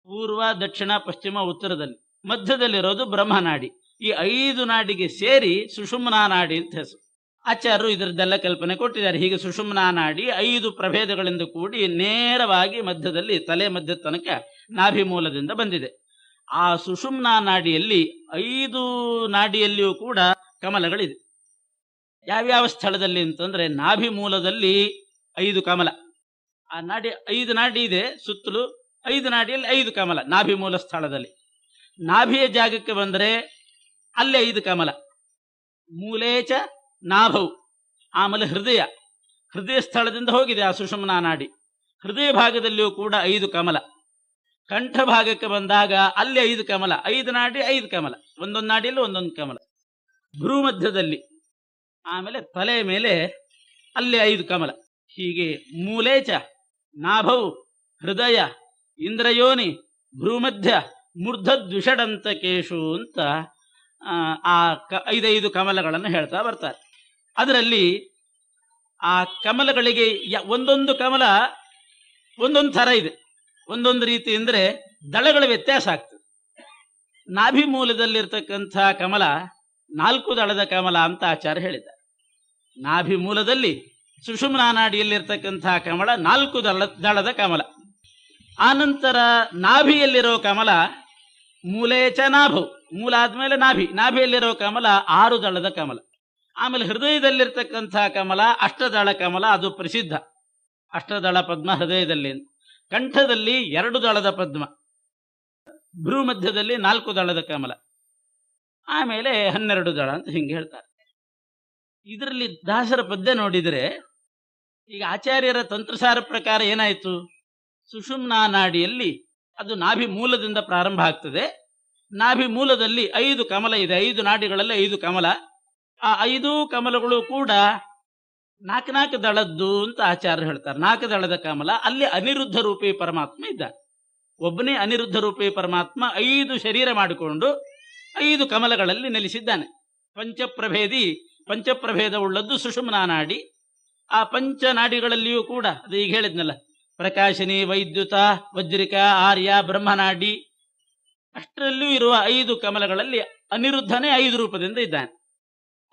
ಪೂರ್ವ ದಕ್ಷಿಣ ಪಶ್ಚಿಮ ಉತ್ತರದಲ್ಲಿ. ಮಧ್ಯದಲ್ಲಿರೋದು ಬ್ರಹ್ಮನಾಡಿ. ಈ 5 ನಾಡಿಗೆ ಸೇರಿ ಸುಷುಮ್ನಾ ನಾಡಿ ಅಂತ ಹೆಸರು. ಆಚಾರ್ಯರು ಇದರದ್ದೆಲ್ಲ ಕಲ್ಪನೆ ಕೊಟ್ಟಿದ್ದಾರೆ. ಹೀಗೆ ಸುಷುಮ್ನಾ ನಾಡಿ 5 ಪ್ರಭೇದಗಳಿಂದ ಕೂಡಿ ನೇರವಾಗಿ ಮಧ್ಯದಲ್ಲಿ ತಲೆ ಮಧ್ಯದ ತನಕ ನಾಭಿ ಮೂಲದಿಂದ ಬಂದಿದೆ. ಆ ಸುಷುಮ್ನಾ ನಾಡಿಯಲ್ಲಿ 5 ನಾಡಿಯಲ್ಲಿಯೂ ಕೂಡ ಕಮಲಗಳಿದೆ. ಯಾವ್ಯಾವ ಸ್ಥಳದಲ್ಲಿ ಅಂತಂದ್ರೆ, ನಾಭಿ ಮೂಲದಲ್ಲಿ 5 ಕಮಲ. ಆ ನಾಡಿ 5 ನಾಡಿ ಇದೆ ಸುತ್ತಲೂ, 5 ನಾಡಿಯಲ್ಲಿ 5 ಕಮಲ ನಾಭಿ ಮೂಲ ಸ್ಥಳದಲ್ಲಿ. ನಾಭಿಯ ಜಾಗಕ್ಕೆ ಬಂದರೆ ಅಲ್ಲಿ 5 ಕಮಲ. ಮೂಲೇಚ ನಾಭವು, ಆಮೇಲೆ ಹೃದಯ ಸ್ಥಳದಿಂದ ಹೋಗಿದೆ ಆ ಸುಷುಮ್ನಾ ನಾಡಿ. ಹೃದಯ ಭಾಗದಲ್ಲಿಯೂ ಕೂಡ 5 ಕಮಲ. ಕಂಠ ಭಾಗಕ್ಕೆ ಬಂದಾಗ ಅಲ್ಲಿ 5 ಕಮಲ, 5 ನಾಡಿ 5 ಕಮಲ, ಒಂದೊಂದು ನಾಡಿಯಲ್ಲಿ ಒಂದೊಂದು ಕಮಲ. ಭ್ರೂ ಮಧ್ಯದಲ್ಲಿ, ಆಮೇಲೆ ತಲೆಯ ಮೇಲೆ ಅಲ್ಲಿ 5 ಕಮಲ. ಹೀಗೆ ಮೂಲೇಚ, ನಾಭವು, ಹೃದಯ, ಇಂದ್ರಯೋನಿ, ಭ್ರೂಮಧ್ಯ, ಮೂರ್ಧದ್ವಿಷಡಂತ ಕೇಶು ಅಂತ ಆ 5 ಕಮಲಗಳನ್ನು ಹೇಳ್ತಾ ಬರ್ತಾರೆ. ಅದರಲ್ಲಿ ಆ ಕಮಲಗಳಿಗೆ ಒಂದೊಂದು ಕಮಲ ಒಂದೊಂದು ಥರ ಇದೆ, ಒಂದೊಂದು ರೀತಿ. ಅಂದರೆ ದಳಗಳ ವ್ಯತ್ಯಾಸ ಆಗ್ತದೆ. ನಾಭಿ ಮೂಲದಲ್ಲಿರ್ತಕ್ಕಂಥ ಕಮಲ 4 ದಳದ ಕಮಲ ಅಂತ ಆಚಾರ್ಯ ಹೇಳಿದ್ದಾರೆ. ನಾಭಿ ಮೂಲದಲ್ಲಿ ಸುಷುಮ್ನಾ ನಾಡಿಯಲ್ಲಿರ್ತಕ್ಕಂಥ ಕಮಲ 4 ದಳದ ಕಮಲ. ಆನಂತರ ನಾಭಿಯಲ್ಲಿರೋ ಕಮಲ ಮೂಲೇಚ ನಾಭವು, ಮೂಲ ಆದ್ಮೇಲೆ ನಾಭಿಯಲ್ಲಿರೋ ಕಮಲ 6 ದಳದ ಕಮಲ. ಆಮೇಲೆ ಹೃದಯದಲ್ಲಿರ್ತಕ್ಕಂಥ ಕಮಲ ಅಷ್ಟದಳ ಕಮಲ, ಅದು ಪ್ರಸಿದ್ಧ. ಅಷ್ಟದಳ ಪದ್ಮ ಹೃದಯದಲ್ಲಿ, ಕಂಠದಲ್ಲಿ 2 ದಳದ ಪದ್ಮ, ಭ್ರೂ ಮಧ್ಯದಲ್ಲಿ 4 ದಳದ ಕಮಲ, ಆಮೇಲೆ 12 ದಳ ಅಂತ ಹಿಂಗೆ ಹೇಳ್ತಾರೆ. ಇದರಲ್ಲಿ ದಾಸರ ಪದ್ಯ ನೋಡಿದರೆ, ಈಗ ಆಚಾರ್ಯರ ತಂತ್ರಸಾರ ಪ್ರಕಾರ ಏನಾಯಿತು, ಸುಷುಮ್ನಾ ನಾಡಿಯಲ್ಲಿ ಅದು ನಾಭಿ ಮೂಲದಿಂದ ಪ್ರಾರಂಭ ಆಗ್ತದೆ. ನಾಭಿ ಮೂಲದಲ್ಲಿ 5 ಕಮಲ ಇದೆ, 5 ನಾಡಿಗಳಲ್ಲಿ 5 ಕಮಲ. ಆ 5 ಕಮಲಗಳು ಕೂಡ 4 ದಳದ್ದು ಅಂತ ಆಚಾರ್ಯ ಹೇಳ್ತಾರೆ. 4 ದಳದ ಕಮಲ, ಅಲ್ಲಿ ಅನಿರುದ್ಧ ರೂಪಿ ಪರಮಾತ್ಮ ಇದ್ದಾನೆ. ಒಬ್ಬನೇ ಅನಿರುದ್ಧ ರೂಪಿ ಪರಮಾತ್ಮ 5 ಶರೀರ ಮಾಡಿಕೊಂಡು 5 ಕಮಲಗಳಲ್ಲಿ ನೆಲೆಸಿದ್ದಾನೆ. ಪಂಚಪ್ರಭೇದ ಉಳ್ಳದ್ದು ಸುಷುಮ್ನಾ ನಾಡಿ. ಆ ಪಂಚನಾಡಿಗಳಲ್ಲಿಯೂ ಕೂಡ ಅದು ಈಗ ಹೇಳಿದ್ನಲ್ಲ, ಪ್ರಕಾಶಿನಿ, ವೈದ್ಯುತ, ವಜ್ರಿಕ, ಆರ್ಯ, ಬ್ರಹ್ಮನಾಡಿ, ಅಷ್ಟರಲ್ಲೂ ಇರುವ 5 ಕಮಲಗಳಲ್ಲಿ ಅನಿರುದ್ಧನೇ 5 ರೂಪದಿಂದ ಇದ್ದಾನೆ.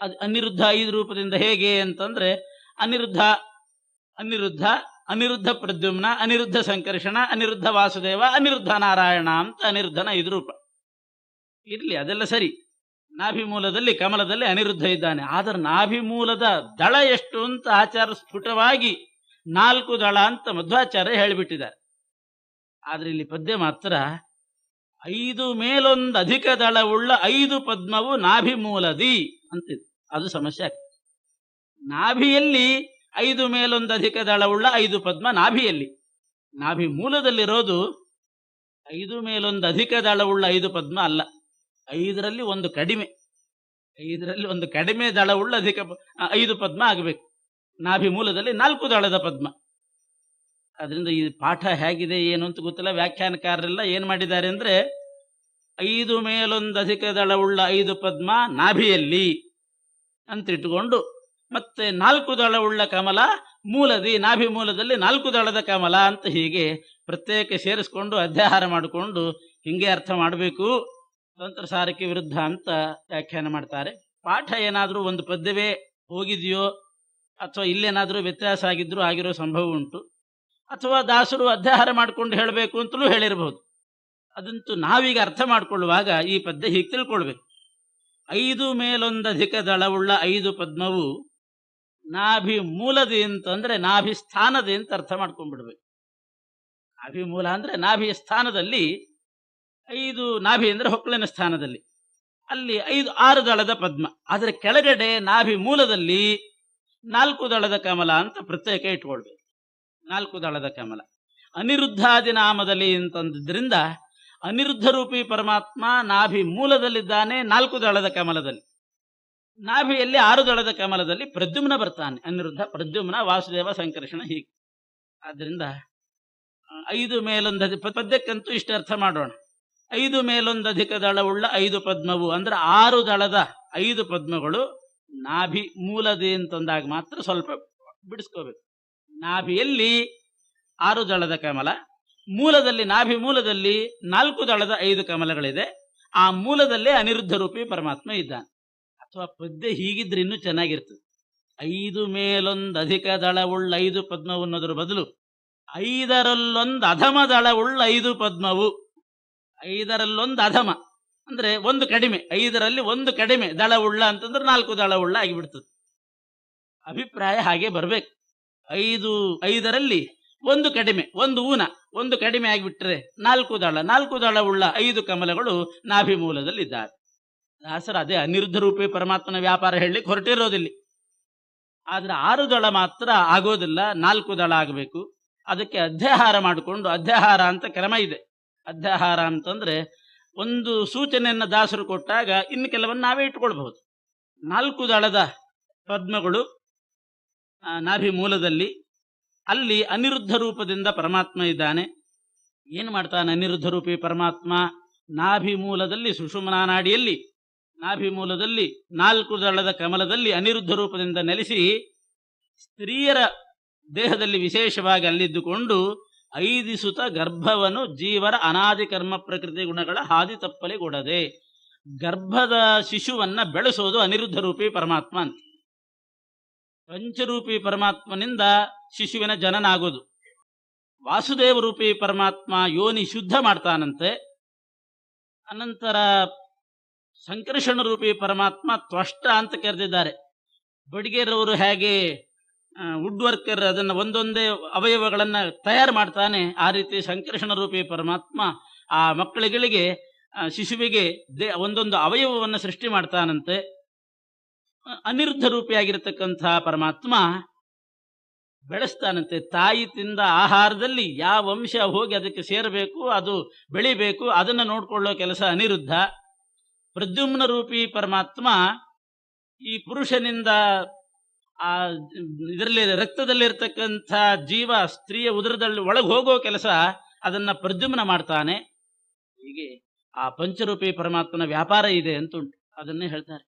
ಅದು ಅನಿರುದ್ಧ 5 ರೂಪದಿಂದ ಹೇಗೆ ಅಂತಂದ್ರೆ, ಅನಿರುದ್ಧ ಪ್ರದ್ಯುಮ್ನ, ಅನಿರುದ್ಧ ಸಂಕರ್ಷಣ, ಅನಿರುದ್ಧ ವಾಸುದೇವ, ಅನಿರುದ್ಧ ನಾರಾಯಣ ಅಂತ ಅನಿರುದ್ಧನ 5 ರೂಪ ಇರ್ಲಿ, ಅದೆಲ್ಲ ಸರಿ. ನಾಭಿ ಮೂಲದಲ್ಲಿ ಕಮಲದಲ್ಲಿ ಅನಿರುದ್ಧ ಇದ್ದಾನೆ. ಆದರೆ ನಾಭಿ ಮೂಲದ ದಳ ಎಷ್ಟು ಅಂತ ಆಚಾರ್ಯ ಸ್ಫುಟವಾಗಿ 4 ದಳ ಅಂತ ಮಧ್ವಾಚಾರ್ಯ ಹೇಳಿಬಿಟ್ಟಿದ್ದಾರೆ. ಆದ್ರೆ ಇಲ್ಲಿ ಪದ್ಯ ಮಾತ್ರ 5 ಮೇಲೊಂದು ಅಧಿಕ ದಳವುಳ್ಳ 5 ಪದ್ಮವು ನಾಭಿ ಮೂಲದಿ ಅಂತಿದೆ. ಅದು ಸಮಸ್ಯೆ ಆಗ್ತದೆ. ನಾಭಿಯಲ್ಲಿ 5 ಮೇಲೊಂದು ಅಧಿಕ ದಳವುಳ್ಳ 5 ಪದ್ಮ ನಾಭಿಯಲ್ಲಿ. ನಾಭಿ ಮೂಲದಲ್ಲಿರೋದು 5 ಮೇಲೊಂದು ಅಧಿಕ ದಳವುಳ್ಳ 5 ಪದ್ಮ ಅಲ್ಲ, 5ರಲ್ಲಿ ಒಂದು ಕಡಿಮೆ ದಳವುಳ್ಳ 5 ಪದ್ಮ ಆಗಬೇಕು. ನಾಭಿ ಮೂಲದಲ್ಲಿ 4 ದಳದ ಪದ್ಮ. ಅದರಿಂದ ಈ ಪಾಠ ಹೇಗಿದೆ ಏನು ಅಂತ ಗೊತ್ತಿಲ್ಲ. ವ್ಯಾಖ್ಯಾನಕಾರರೆಲ್ಲ ಏನ್ ಮಾಡಿದ್ದಾರೆ ಅಂದ್ರೆ, 5 ಮೇಲೊಂದು ಅಧಿಕ ದಳವುಳ್ಳ 5 ಪದ್ಮ ನಾಭಿಯಲ್ಲಿ ಅಂತ ಇಟ್ಟುಕೊಂಡು, ಮತ್ತೆ 4 ದಳವುಳ್ಳ ಕಮಲ ಮೂಲದಿ, ನಾಭಿ ಮೂಲದಲ್ಲಿ 4 ದಳದ ಕಮಲ ಅಂತ ಹೀಗೆ ಪ್ರತ್ಯೇಕ ಸೇರಿಸ್ಕೊಂಡು ಅಧ್ಯಾಹಾರ ಮಾಡಿಕೊಂಡು ಹಿಂಗೆ ಅರ್ಥ ಮಾಡಬೇಕು. ತಂತ್ರಸಾರಕ್ಕೆ ವಿರುದ್ಧ ಅಂತ ವ್ಯಾಖ್ಯಾನ ಮಾಡ್ತಾರೆ. ಪಾಠ ಏನಾದರೂ ಒಂದು ಪದ್ಯವೇ ಹೋಗಿದೆಯೋ ಅಥವಾ ಇಲ್ಲೇನಾದರೂ ವ್ಯತ್ಯಾಸ ಆಗಿರೋ ಸಂಭವ ಉಂಟು. ಅಥವಾ ದಾಸರು ಅಧ್ಯಾಹಾರ ಮಾಡಿಕೊಂಡು ಹೇಳಬೇಕು ಅಂತಲೂ ಹೇಳಿರಬಹುದು. ಅದಂತೂ ನಾವೀಗ ಅರ್ಥ ಮಾಡಿಕೊಳ್ಳುವಾಗ ಈ ಪದ್ಯ ಹೀಗೆ ತಿಳ್ಕೊಳ್ಬೇಕು. 5 ಮೇಲೊಂದು ಅಧಿಕ ದಳವುಳ್ಳ 5 ಪದ್ಮವು ನಾಭಿ ಮೂಲದಿ ಅಂತಂದ್ರೆ ನಾಭಿ ಸ್ಥಾನದಿ ಅಂತ ಅರ್ಥ ಮಾಡ್ಕೊಂಡ್ಬಿಡ್ಬೇಕು. ನಾಭಿ ಮೂಲ ಅಂದ್ರೆ ನಾಭಿಯ ಸ್ಥಾನದಲ್ಲಿ 5, ನಾಭಿ ಅಂದ್ರೆ ಹೊಕ್ಕಳಿನ ಸ್ಥಾನದಲ್ಲಿ, ಅಲ್ಲಿ 6 ದಳದ ಪದ್ಮ. ಆದರೆ ಕೆಳಗಡೆ ನಾಭಿ ಮೂಲದಲ್ಲಿ 4 ದಳದ ಕಮಲ ಅಂತ ಪ್ರತ್ಯೇಕ ಇಟ್ಕೊಳ್ಬೇಕು. 4 ದಳದ ಕಮಲ ಅನಿರುದ್ಧಾದಿ ನಾಮದಲ್ಲಿ ಅಂತಂದ್ರಿಂದ, ಅನಿರುದ್ಧ ರೂಪಿ ಪರಮಾತ್ಮ ನಾಭಿ ಮೂಲದಲ್ಲಿದ್ದಾನೆ 4 ದಳದ ಕಮಲದಲ್ಲಿ. ನಾಭಿಯಲ್ಲಿ 6 ದಳದ ಕಮಲದಲ್ಲಿ ಪ್ರದ್ಯುಮ್ನ ಬರ್ತಾನೆ. ಅನಿರುದ್ಧ, ಪ್ರದ್ಯುಮ್ನ, ವಾಸುದೇವ, ಸಂಕರ್ಷಣ ಹೀಗೆ. ಆದ್ರಿಂದ 5 ಮೇಲೊಂದು ಪದ್ಯಕ್ಕಂತೂ ಇಷ್ಟು ಅರ್ಥ ಮಾಡೋಣ. 5 ಮೇಲೊಂದು ಅಧಿಕ ದಳವುಳ್ಳ 5 ಪದ್ಮವು ಅಂದ್ರೆ 6 ದಳದ 5 ಪದ್ಮಗಳು ನಾಭಿ ಮೂಲದಿ ಅಂತಂದಾಗ ಮಾತ್ರ ಸ್ವಲ್ಪ ಬಿಡಿಸ್ಕೋಬೇಕು. ನಾಭಿಯಲ್ಲಿ 6 ದಳದ ಕಮಲ, ಮೂಲದಲ್ಲಿ ನಾಭಿ ಮೂಲದಲ್ಲಿ 4 ದಳದ 5 ಕಮಲಗಳಿದೆ. ಆ ಮೂಲದಲ್ಲೇ ಅನಿರುದ್ಧ ರೂಪಿ ಪರಮಾತ್ಮ ಇದ್ದಾನೆ. ಅಥವಾ ಪದ್ಯ ಹೀಗಿದ್ರೆ ಇನ್ನೂ ಚೆನ್ನಾಗಿರ್ತದೆ. 5 ಮೇಲೊಂದು ಅಧಿಕ ದಳವುಳ್ಳ 5 ಪದ್ಮವು ಅನ್ನೋದ್ರ ಬದಲು 5ರಲ್ಲೊಂದು ಅಧಮ ದಳವುಳ್ಳ 5 ಪದ್ಮವು. 5ರಲ್ಲೊಂದು ಅಧಮ ಅಂದ್ರೆ ಒಂದು ಕಡಿಮೆ, 5ರಲ್ಲಿ ಒಂದು ಕಡಿಮೆ ದಳವುಳ್ಳ ಅಂತಂದ್ರೆ 4 ದಳವುಳ್ಳ ಆಗಿಬಿಡ್ತದೆ. ಅಭಿಪ್ರಾಯ ಹಾಗೆ ಬರ್ಬೇಕು. 5ರಲ್ಲಿ ಒಂದು ಕಡಿಮೆ, ಒಂದು ಕಡಿಮೆ ಆಗಿಬಿಟ್ರೆ 4 ದಳವುಳ್ಳ 5 ಕಮಲಗಳು ನಾಭಿ ಮೂಲದಲ್ಲಿದ್ದಾರೆ. ದಾಸರ ಅದೇ ಅನಿರುದ್ಧ ರೂಪಿ ಪರಮಾತ್ಮನ ವ್ಯಾಪಾರ ಹೇಳಲಿಕ್ಕೆ ಹೊರಟಿರೋದಿಲ್ಲ. ಆದ್ರೆ 6 ದಳ ಮಾತ್ರ ಆಗೋದಿಲ್ಲ, 4 ದಳ ಆಗಬೇಕು. ಅದಕ್ಕೆ ಅಧ್ಯಾಹಾರ ಮಾಡಿಕೊಂಡು, ಅಧ್ಯಾಹಾರ ಅಂತ ಕ್ರಮ ಇದೆ. ಅಧ್ಯಾಹಾರ ಅಂತಂದ್ರೆ ಒಂದು ಸೂಚನೆಯನ್ನು ದಾಸರು ಕೊಟ್ಟಾಗ ಇನ್ನು ಕೆಲವನ್ನು ನಾವೇ ಇಟ್ಕೊಳ್ಬಹುದು. 4 ದಳದ ಪದ್ಮಗಳು ನಾಭಿ ಮೂಲದಲ್ಲಿ, ಅಲ್ಲಿ ಅನಿರುದ್ಧ ರೂಪದಿಂದ ಪರಮಾತ್ಮ ಇದ್ದಾನೆ. ಏನು ಮಾಡ್ತಾನೆ ಅನಿರುದ್ಧ ರೂಪಿ ಪರಮಾತ್ಮ? ನಾಭಿ ಮೂಲದಲ್ಲಿ ಸುಷುಮ್ನಾ ನಾಡಿಯಲ್ಲಿ, ನಾಭಿ ಮೂಲದಲ್ಲಿ 4 ದಳದ ಕಮಲದಲ್ಲಿ ಅನಿರುದ್ಧ ರೂಪದಿಂದ ನೆಲೆಸಿ ಸ್ತ್ರೀಯರ ದೇಹದಲ್ಲಿ ವಿಶೇಷವಾಗಿ ಅಲ್ಲಿದ್ದುಕೊಂಡು ಐದಿಸುತ ಗರ್ಭವನು ಜೀವರ ಅನಾದಿ ಕರ್ಮ ಪ್ರಕೃತಿ ಗುಣಗಳ ಹಾದಿ ತಪ್ಪಲಿಗೊಡದೆ. ಗರ್ಭದ ಶಿಶುವನ್ನ ಬೆಳೆಸೋದು ಅನಿರುದ್ಧ ರೂಪಿ ಪರಮಾತ್ಮ ಅಂತ. ಪಂಚರೂಪಿ ಪರಮಾತ್ಮನಿಂದ ಶಿಶುವಿನ ಜನನ ಆಗೋದು. ವಾಸುದೇವ ರೂಪಿ ಪರಮಾತ್ಮ ಯೋನಿ ಶುದ್ಧ ಮಾಡ್ತಾನಂತೆ. ಅನಂತರ ಸಂಕರ್ಷಣ ರೂಪಿ ಪರಮಾತ್ಮ ತ್ವಷ್ಟ ಅಂತ ಕರೆದಿದ್ದಾರೆ. ಬಡಿಗೆರವರು ಹೇಗೆ ವುಡ್ ವರ್ಕರ್ ಅದನ್ನು ಒಂದೊಂದೇ ಅವಯವಗಳನ್ನ ತಯಾರು ಮಾಡ್ತಾನೆ, ಆ ರೀತಿ ಸಂಕರ್ಷಣ ರೂಪಿ ಪರಮಾತ್ಮ ಆ ಮಕ್ಕಳುಗಳಿಗೆ ಶಿಶುವಿಗೆ ಒಂದೊಂದು ಅವಯವವನ್ನು ಸೃಷ್ಟಿ ಮಾಡ್ತಾನಂತೆ. ಅನಿರುದ್ಧ ರೂಪಿಯಾಗಿರ್ತಕ್ಕಂಥ ಪರಮಾತ್ಮ ಬೆಳೆಸ್ತಾನಂತೆ. ತಾಯಿ ತಿಂದ ಆಹಾರದಲ್ಲಿ ಯಾವ ಅಂಶ ಹೋಗಿ ಅದಕ್ಕೆ ಸೇರಬೇಕು, ಅದು ಬೆಳಿಬೇಕು, ಅದನ್ನು ನೋಡ್ಕೊಳ್ಳೋ ಕೆಲಸ ಅನಿರುದ್ಧ. ಪ್ರದ್ಯುಮ್ನ ರೂಪಿ ಪರಮಾತ್ಮ ಈ ಪುರುಷನಿಂದ ಆ ಇದರಲ್ಲಿ ರಕ್ತದಲ್ಲಿರ್ತಕ್ಕಂಥ ಜೀವ ಸ್ತ್ರೀಯ ಉದರದಲ್ಲಿ ಒಳಗೆ ಹೋಗೋ ಕೆಲಸ ಅದನ್ನ ಪ್ರದ್ಯುಮ್ನ ಮಾಡ್ತಾನೆ. ಹೀಗೆ ಆ ಪಂಚರೂಪಿ ಪರಮಾತ್ಮನ ವ್ಯಾಪಾರ ಇದೆ ಅಂತುಂಟು. ಅದನ್ನೇ ಹೇಳ್ತಾರೆ.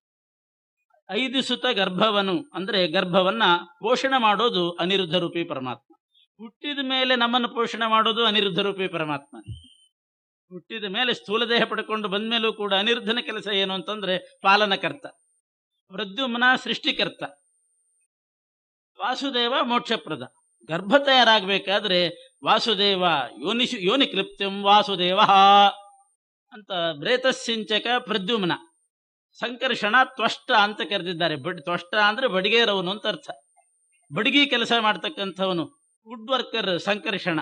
ಐದಿಸುತ ಗರ್ಭವನು ಅಂದ್ರೆ ಗರ್ಭವನ್ನ ಪೋಷಣೆ ಮಾಡೋದು ಅನಿರುದ್ಧ ರೂಪಿ ಪರಮಾತ್ಮ. ಹುಟ್ಟಿದ ಮೇಲೆ ನಮ್ಮನ್ನು ಪೋಷಣೆ ಮಾಡೋದು ಅನಿರುದ್ಧ ರೂಪಿ ಪರಮಾತ್ಮ. ಹುಟ್ಟಿದ ಮೇಲೆ ಸ್ಥೂಲ ದೇಹ ಪಡ್ಕೊಂಡು ಬಂದ ಮೇಲೂ ಕೂಡ ಅನಿರುದ್ಧನ ಕೆಲಸ ಏನು ಅಂತಂದ್ರೆ ಪಾಲನಕರ್ತ, ಪ್ರದ್ಯುಮ್ನ ಸೃಷ್ಟಿಕರ್ತ, ವಾಸುದೇವ ಮೋಕ್ಷಪ್ರದ. ಗರ್ಭ ತಯಾರಾಗಬೇಕಾದ್ರೆ ವಾಸುದೇವ ಯೋನಿ ಕ್ಲಿಪ್ತಿಂ ವಾಸುದೇವ ಅಂತ ಬ್ರೇತಸಿಂಚಕ ಪ್ರದ್ಯುಮ್ನ, ಸಂಕರ್ಷಣ ತ್ವಷ್ಟ ಅಂತ ಕರೆದಿದ್ದಾರೆ. ತ್ವಷ್ಟ ಅಂದ್ರೆ ಬಡಿಗೆರವನು ಅಂತ ಅರ್ಥ. ಬಡಿಗೆ ಕೆಲಸ ಮಾಡ್ತಕ್ಕಂಥವನು ವುಡ್ ವರ್ಕರ್ ಸಂಕರ್ಷಣ.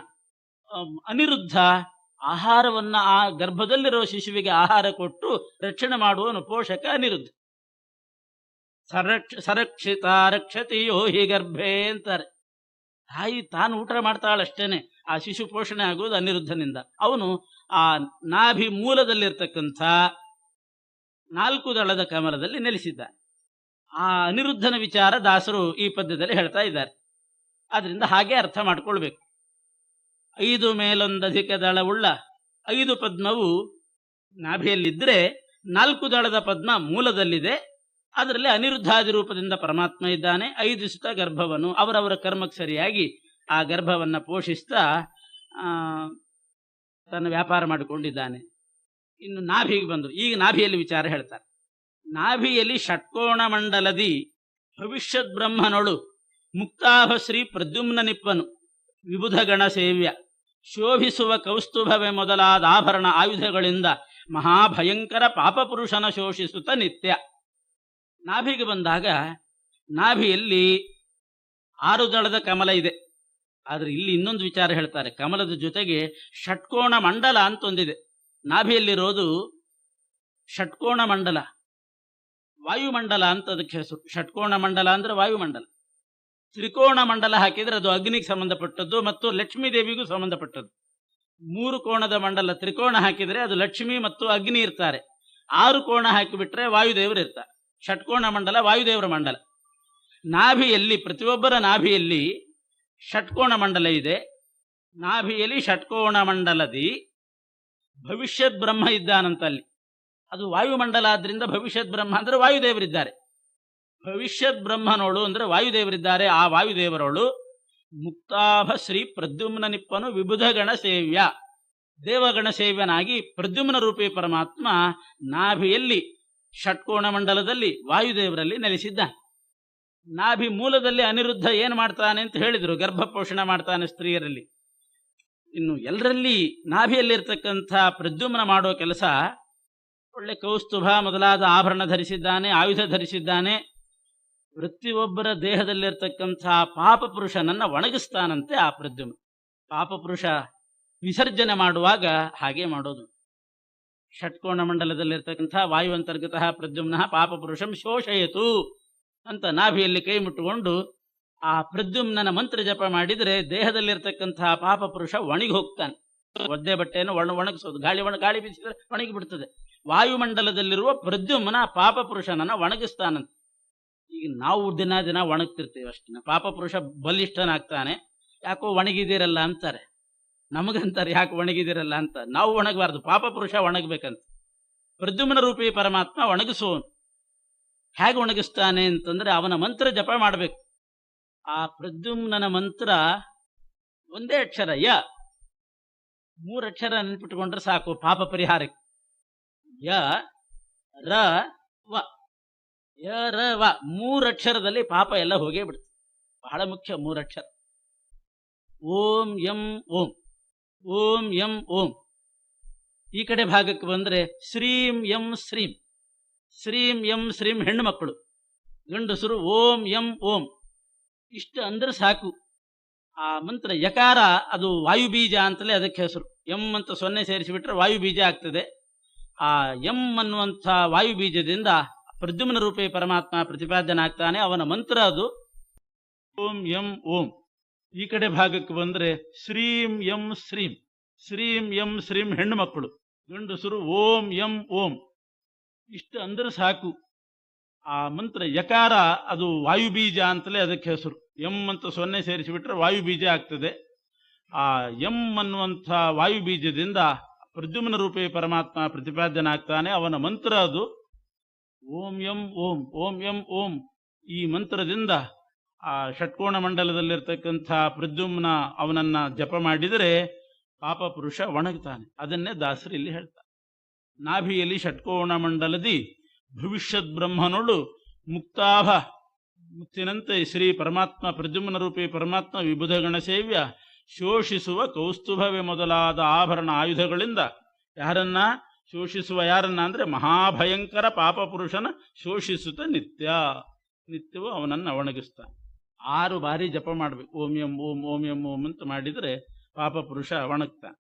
ಅನಿರುದ್ಧ ಆಹಾರವನ್ನ ಆ ಗರ್ಭದಲ್ಲಿರೋ ಶಿಶುವಿಗೆ ಆಹಾರ ಕೊಟ್ಟು ರಕ್ಷಣೆ ಮಾಡುವನು ಪೋಷಕ ಅನಿರುದ್ಧ. ಸರಕ್ಷಿತ ರಕ್ಷತಿ ಯೋ ಹಿ ಗರ್ಭೆ ಅಂತಾರೆ. ತಾಯಿ ತಾನು ಊಟ ಮಾಡ್ತಾಳಷ್ಟೇನೆ, ಆ ಶಿಶು ಪೋಷಣೆ ಆಗುವುದು ಅನಿರುದ್ಧನಿಂದ. ಅವನು ಆ ನಾಭಿ ಮೂಲದಲ್ಲಿರ್ತಕ್ಕಂಥ 4 ದಳದ ಕಮಲದಲ್ಲಿ ನೆಲೆಸಿದ್ದಾನೆ. ಆ ಅನಿರುದ್ಧನ ವಿಚಾರ ದಾಸರು ಈ ಪದ್ಯದಲ್ಲಿ ಹೇಳ್ತಾ ಇದ್ದಾರೆ. ಆದ್ರಿಂದ ಹಾಗೆ ಅರ್ಥ ಮಾಡ್ಕೊಳ್ಬೇಕು. 5 ಮೇಲೊಂದಧಿಕ ದಳವುಳ್ಳ 5 ಪದ್ಮವು ನಾಭಿಯಲ್ಲಿದ್ದರೆ 4 ದಳದ ಪದ್ಮ ಮೂಲದಲ್ಲಿದೆ. ಅದರಲ್ಲಿ ಅನಿರುದ್ಧಾದಿ ರೂಪದಿಂದ ಪರಮಾತ್ಮ ಇದ್ದಾನೆ. 5 ಸುತ ಗರ್ಭವನು ಅವರವರ ಕರ್ಮಕ್ಕೆ ಸರಿಯಾಗಿ ಆ ಗರ್ಭವನ್ನ ಪೋಷಿಸ್ತಾ ತನ್ನ ವ್ಯಾಪಾರ ಮಾಡಿಕೊಂಡಿದ್ದಾನೆ. ಇನ್ನು ನಾಭಿಗೆ ಬಂದರು. ಈಗ ನಾಭಿಯಲ್ಲಿ ವಿಚಾರ ಹೇಳ್ತಾರೆ. ನಾಭಿಯಲ್ಲಿ ಷಟ್ಕೋಣ ಮಂಡಲದಿ ಭವಿಷ್ಯದ್ ಬ್ರಹ್ಮನೊಳು ಮುಕ್ತಾಭ ಶ್ರೀ ಪ್ರದ್ಯುಮ್ನ ನಿಪ್ಪನು ವಿಬುಧ ಗಣ ಸೇವ್ಯ ಶೋಭಿಸುವ ಕೌಸ್ತುಭವೇ ಮೊದಲಾದ ಆಭರಣ ಆಯುಧಗಳಿಂದ ಮಹಾಭಯಂಕರ ಪಾಪಪುರುಷನ ಶೋಷಿಸುತ್ತ ನಿತ್ಯ. ನಾಭಿಗೆ ಬಂದಾಗ ನಾಭಿಯಲ್ಲಿ 6 ದಳದ ಕಮಲ ಇದೆ. ಆದ್ರೆ ಇಲ್ಲಿ ಇನ್ನೊಂದು ವಿಚಾರ ಹೇಳ್ತಾರೆ. ಕಮಲದ ಜೊತೆಗೆ ಷಟ್ಕೋಣ ಮಂಡಲ ಅಂತ ಒಂದಿದೆ. ನಾಭಿಯಲ್ಲಿರೋದು ಷಟ್ಕೋಣ ಮಂಡಲ, ವಾಯುಮಂಡಲ ಅಂತ ಅದಕ್ಕೆ ಹೆಸರು. ಷಟ್ಕೋಣ ಮಂಡಲ ಅಂದ್ರೆ ವಾಯುಮಂಡಲ. ತ್ರಿಕೋಣ ಮಂಡಲ ಹಾಕಿದ್ರೆ ಅದು ಅಗ್ನಿಗೆ ಸಂಬಂಧಪಟ್ಟದ್ದು ಮತ್ತು ಲಕ್ಷ್ಮೀ ದೇವಿಗೂ ಸಂಬಂಧಪಟ್ಟದ್ದು. 3 ಕೋಣದ ಮಂಡಲ ತ್ರಿಕೋಣ ಹಾಕಿದರೆ ಅದು ಲಕ್ಷ್ಮಿ ಮತ್ತು ಅಗ್ನಿ ಇರ್ತಾರೆ. 6 ಕೋಣ ಹಾಕಿಬಿಟ್ರೆ ವಾಯುದೇವರು ಇರ್ತಾರೆ. ಷಟ್ಕೋಣ ಮಂಡಲ ವಾಯುದೇವರ ಮಂಡಲ. ನಾಭಿಯಲ್ಲಿ ಪ್ರತಿಯೊಬ್ಬರ ನಾಭಿಯಲ್ಲಿ ಷಟ್ಕೋಣ ಮಂಡಲ ಇದೆ. ನಾಭಿಯಲ್ಲಿ ಷಟ್ಕೋಣ ಮಂಡಲದಿ ಭವಿಷ್ಯದ್ ಬ್ರಹ್ಮ ಇದ್ದಾನಂತಲ್ಲಿ. ಅದು ವಾಯುಮಂಡಲ ಆದ್ರಿಂದ ಭವಿಷ್ಯದ್ ಬ್ರಹ್ಮ ಅಂದ್ರೆ ವಾಯುದೇವರಿದ್ದಾರೆ. ಭವಿಷ್ಯದ್ ಬ್ರಹ್ಮನೋಳು ಅಂದ್ರೆ ವಾಯುದೇವರಿದ್ದಾರೆ. ಆ ವಾಯುದೇವರೋಳು ಮುಕ್ತಾಭ ಶ್ರೀ ಪ್ರದ್ಯುಮ್ನ ನಿಪ್ಪನು ವಿಬುಧ ಗಣ ಸೇವ್ಯ, ದೇವಗಣ ಸೇವ್ಯನಾಗಿ ಪ್ರದ್ಯುಮ್ನ ರೂಪಿ ಪರಮಾತ್ಮ ನಾಭಿಯಲ್ಲಿ ಷಟ್ಕೋಣ ಮಂಡಲದಲ್ಲಿ ವಾಯುದೇವರಲ್ಲಿ ನೆಲೆಸಿದ್ದಾನೆ. ನಾಭಿ ಮೂಲದಲ್ಲಿ ಅನಿರುದ್ಧ ಏನು ಮಾಡ್ತಾನೆ ಅಂತ ಹೇಳಿದ್ರು, ಗರ್ಭ ಪೋಷಣೆ ಮಾಡ್ತಾನೆ ಸ್ತ್ರೀಯರಲ್ಲಿ. ಇನ್ನು ಎಲ್ಲರಲ್ಲಿ ನಾಭಿಯಲ್ಲಿರ್ತಕ್ಕಂಥ ಪ್ರದ್ಯುಮ್ನ ಮಾಡೋ ಕೆಲಸ ಒಳ್ಳೆ ಕೌಸ್ತುಭ ಮೊದಲಾದ ಆಭರಣ ಧರಿಸಿದ್ದಾನೆ, ಆಯುಧ ಧರಿಸಿದ್ದಾನೆ. ಪ್ರತಿಯೊಬ್ಬರ ದೇಹದಲ್ಲಿರ್ತಕ್ಕಂಥ ಪಾಪ ಪುರುಷನನ್ನ ಒಣಗಿಸ್ತಾನಂತೆ ಆ ಪ್ರದ್ಯುಮ್ನ. ಪಾಪ ಪುರುಷ ವಿಸರ್ಜನೆ ಮಾಡುವಾಗ ಹಾಗೆ ಮಾಡೋದು. ಷಟ್ಕೋಣ ಮಂಡಲದಲ್ಲಿರ್ತಕ್ಕಂಥ ವಾಯು ಅಂತರ್ಗತ ಪ್ರದ್ಯುಮ್ನ ಪಾಪ ಪುರುಷಂ ಶೋಷಯತು ಅಂತ ನಾಭಿಯಲ್ಲಿ ಕೈ ಮುಟ್ಟುಕೊಂಡು ಆ ಪ್ರದ್ಯುಮ್ನನ ಮಂತ್ರ ಜಪ ಮಾಡಿದರೆ ದೇಹದಲ್ಲಿರ್ತಕ್ಕಂಥ ಪಾಪ ಪುರುಷ ಒಣಗಿ ಹೋಗ್ತಾನೆ. ಒದ್ದೆ ಬಟ್ಟೆಯನ್ನು ಒಣಗಿಸೋದು, ಗಾಳಿ ಬೀಸಿದ್ರೆ ಒಣಗಿ ಬಿಡ್ತದೆ. ವಾಯುಮಂಡಲದಲ್ಲಿರುವ ಪ್ರದ್ಯುಮ್ನ ಪಾಪ ಪುರುಷನನ್ನ ಒಣಗಿಸ್ತಾನಂತೆ. ಈಗ ನಾವು ದಿನ ಒಣಗ್ತಿರ್ತೀವಿ ಅಷ್ಟೇ. ಪಾಪ ಪುರುಷ ಬಲಿಷ್ಠನಾಗ್ತಾನೆ. ಯಾಕೋ ಒಣಗಿದಿರಲ್ಲ ಅಂತಾರೆ. ನಮಗಂತಾರೆ ಯಾಕೆ ಒಣಗಿದಿರಲ್ಲ ಅಂತ. ನಾವು ಒಣಗಬಾರ್ದು, ಪಾಪ ಪುರುಷ ಒಣಗಬೇಕಂತ. ಪ್ರದ್ಯುಮ್ನ ರೂಪಿ ಪರಮಾತ್ಮ ಒಣಗಿಸುವನು. ಹೇಗೆ ಒಣಗಿಸ್ತಾನೆ ಅಂತಂದ್ರೆ ಅವನ ಮಂತ್ರ ಜಪ ಮಾಡಬೇಕು. ಆ ಪ್ರದ್ಯುಮ್ನನ ಮಂತ್ರ ಒಂದೇ ಅಕ್ಷರ ಯ. ಮೂರಕ್ಷರ ನೆನ್ಪಿಟ್ಕೊಂಡ್ರೆ ಸಾಕು ಪಾಪ ಪರಿಹಾರಕ್ಕೆ. ಯ ರ ವ, ಯ ರ ವ, ಮೂರಕ್ಷರದಲ್ಲಿ ಪಾಪ ಎಲ್ಲ ಹೋಗೇ ಬಿಡುತ್ತೆ. ಬಹಳ ಮುಖ್ಯ ಮೂರಕ್ಷರ. ಓಂ ಯಂ ಓಂ, ಓಂ ಯಂ ಓಂ. ಈ ಕಡೆ ಭಾಗಕ್ಕೆ ಬಂದ್ರೆ ಶ್ರೀಂ ಯಂ ಶ್ರೀಂ, ಶ್ರೀಂ ಯಂ ಶ್ರೀಂ ಹೆಣ್ಣು ಮಕ್ಕಳು, ಗಂಡಸರು ಓಂ ಯಂ ಓಂ. ಇಷ್ಟು ಅಂದ್ರೆ ಸಾಕು. ಆ ಮಂತ್ರ ಯಕಾರ ಅದು ವಾಯುಬೀಜ ಅಂತಲೇ ಅದಕ್ಕೆ ಹೆಸರು. ಎಂ ಅಂತ 0 ಸೇರಿಸಿಬಿಟ್ರೆ ವಾಯುಬೀಜ ಆಗ್ತದೆ. ಆ ಎಂ ಅನ್ನುವಂಥ ವಾಯುಬೀಜದಿಂದ ಪ್ರದ್ಯುಮ್ನ ರೂಪೇ ಪರಮಾತ್ಮ ಪ್ರತಿಪಾದ್ಯನಾಗ್ತಾನೆ. ಅವನ ಮಂತ್ರ ಅದು ಓಂ ಯಂ ಓಂ. ಈ ಕಡೆ ಭಾಗಕ್ಕೆ ಬಂದ್ರೆ ಶ್ರೀಂ ಯಂ ಶ್ರೀಂ, ಶ್ರೀಂ ಯಂ ಶ್ರೀಂ ಹೆಣ್ಣು ಮಕ್ಕಳು, ಗಂಡಸರು ಓಂ ಯಂ ಓಂ. ಇಷ್ಟು ಅಂದ್ರೆ ಸಾಕು. ಆ ಮಂತ್ರ ಯಕಾರ ಅದು ವಾಯುಬೀಜ ಅಂತಲೇ ಅದಕ್ಕೆ ಹೆಸರು. ಎಂ ಅಂತ 0 ಸೇರಿಸಿಬಿಟ್ರೆ ವಾಯುಬೀಜ ಆಗ್ತದೆ. ಆ ಎಂ ಅನ್ನುವಂಥ ವಾಯುಬೀಜದಿಂದ ಪ್ರದ್ಯುಮ್ನ ರೂಪೇ ಪರಮಾತ್ಮ ಪ್ರತಿಪಾದ್ಯನಾಗ್ತಾನೆ. ಅವನ ಮಂತ್ರ ಅದು ಓಂ ಯಂ ಓಂ, ಓಂ ಯಂ ಓಂ. ಈ ಮಂತ್ರದಿಂದ ಆ ಷಟ್ಕೋಣ ಮಂಡಲದಲ್ಲಿರ್ತಕ್ಕಂಥ ಪ್ರದ್ಯುಮ್ನ ಅವನನ್ನ ಜಪ ಮಾಡಿದರೆ ಪಾಪ ಪುರುಷ ಒಣಗ್ತಾನೆ. ಅದನ್ನೇ ದಾಸರು ಇಲ್ಲಿ ಹೇಳ್ತಾರೆ. ನಾಭಿಯಲ್ಲಿ ಷಟ್ಕೋಣ ಮಂಡಲದಿ ಭವಿಷ್ಯದ್ ಬ್ರಹ್ಮನೋಳು ಮುಕ್ತಾಭ ಮುಕ್ತಿನಂತೆ ಶ್ರೀ ಪರಮಾತ್ಮ ಪ್ರದ್ಯುಮ್ನ ರೂಪಿ ಪರಮಾತ್ಮ ವಿಬುಧ ಗಣಸೇವ್ಯ ಶೋಷಿಸುವ ಕೌಸ್ತುಭವೇ ಮೊದಲಾದ ಆಭರಣ ಆಯುಧಗಳಿಂದ ಯಾರನ್ನ ಶೋಷಿಸುವ, ಯಾರನ್ನ ಅಂದ್ರೆ ಮಹಾಭಯಂಕರ ಪಾಪ ಪುರುಷನ ಶೋಷಿಸುತ್ತ ನಿತ್ಯವೂ ಅವನನ್ನು ಒಣಗಿಸ್ತಾನೆ. 6 ಬಾರಿ ಜಪ ಮಾಡಬೇಕು. ಓಂ ಎಂ ಓಂ, ಓಂ ಎಂ ಓಂ ಅಂತ ಮಾಡಿದರೆ ಪಾಪ ಪುರುಷ ಒಣಗ್ತಾನೆ.